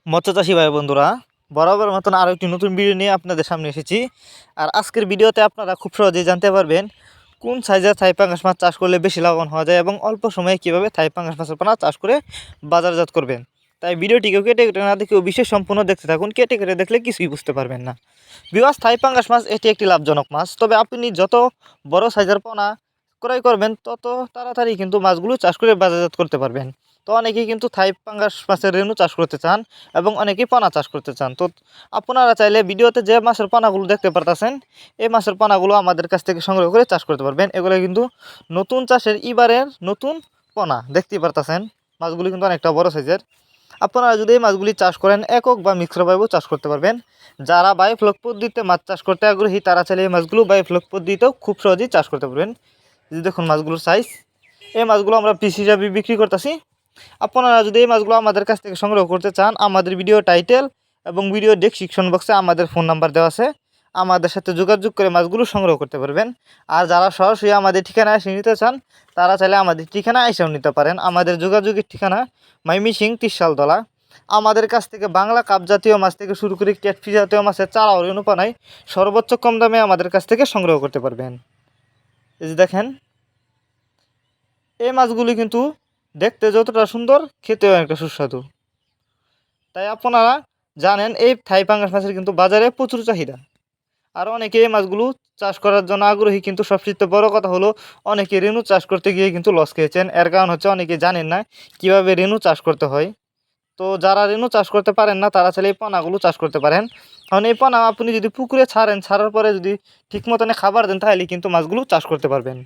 মৎস্যচাষী ভাই বন্ধুরা, বরাবর মতন আরও একটি নতুন ভিডিও নিয়ে আপনাদের সামনে এসেছি। আর আজকের ভিডিওতে আপনারা খুব সহজেই জানতে পারবেন কোন সাইজের থাই পাঙ্গাস মাছ চাষ করলে বেশি লাভবান হওয়া যায় এবং অল্প সময়ে কীভাবে থাই পাঙ্গাস মাছের পোনা চাষ করে বাজারজাত করবেন। তাই ভিডিওটিকেও কেটে কেটে না দেখেও বিশেষ সম্পূর্ণ দেখতে থাকুন, কেটে কেটে দেখলে কিছুই বুঝতে পারবেন না। বিকজ থাই পাঙ্গাস মাছ এটি একটি লাভজনক মাছ, তবে আপনি যত বড় সাইজের পোনা ক্রয় করবেন তত তাড়াতাড়ি কিন্তু মাছগুলো চাষ করে বাজারজাত করতে পারবেন। তো অনেকেই কিন্তু থাই পাঙ্গাস মাছের রেণু চাষ করতে চান এবং অনেকেই পোনা চাষ করতে চান। তো আপনারা চাইলে ভিডিওতে যে মাছের পোনাগুলো দেখতে পারতেছেন, এই মাছের পোনাগুলো আমাদের কাছ থেকে সংগ্রহ করে চাষ করতে পারবেন। এগুলো কিন্তু নতুন চাষের এবারের নতুন পোনা দেখতেই পারতেছেন। মাছগুলি কিন্তু অনেকটা বড় সাইজের। আপনারা যদি এই মাছগুলি চাষ করেন একক বা মিশ্রভাবেও চাষ করতে পারবেন। যারা বায়োফ্লক পদ্ধতিতে মাছ চাষ করতে আগ্রহী তারা চাইলে এই মাছগুলো বায়োফ্লক পদ্ধতিতেও খুব সহজেই চাষ করতে পারবেন। এই যে দেখুন মাছগুলোর সাইজ, এই মাছগুলো আমরা পিস হিসাবে বিক্রি করতেছি। আপনারা যদি এই মাছগুলো আমাদের কাছ থেকে সংগ্রহ করতে চান, আমাদের ভিডিও টাইটেল এবং ভিডিও ডেসক্রিপশন বক্সে আমাদের ফোন নাম্বার দেওয়া আছে, আমাদের সাথে যোগাযোগ করে মাছগুলো সংগ্রহ করতে পারবেন। আর যারা সরাসরি আমাদের ঠিকানায় এসে নিতে চান তারা চাইলে আমাদের ঠিকানায় এসেও নিতে পারেন। আমাদের যোগাযোগের ঠিকানা ময়মনসিংহ ত্রিশালতলা। আমাদের কাছ থেকে বাংলা কাপ জাতীয় মাছ থেকে শুরু করে ক্যাটফিশ জাতীয় মাছের চারা রেণু পানায় সর্বোচ্চ কম দামে আমাদের কাছ থেকে সংগ্রহ করতে পারবেন। এই যে দেখেন, এই মাছগুলি কিন্তু দেখতে যতটা সুন্দর খেতেও একটা সুস্বাদু। তাই আপনারা জানেন এই থাই পাঙ্গাস মাছের কিন্তু বাজারে প্রচুর চাহিদা। আর অনেকে এই মাছগুলো চাষ করার জন্য আগ্রহী, কিন্তু সবচেয়ে বড় কথা হলো অনেকে রেণু চাষ করতে গিয়ে কিন্তু লস খেয়েছেন। এর কারণ হচ্ছে অনেকে জানেন না কিভাবে রেণু চাষ করতে হয়। তো যারা রেণু চাষ করতে পারেন না তারা চাইলে এই পোনাগুলো চাষ করতে পারেন। কারণ এই পোনা আপনি যদি পুকুরে ছাড়ার পরে যদি ঠিক মতনে খাবার দেন তাহলে কিন্তু মাছগুলো চাষ করতে পারবেন।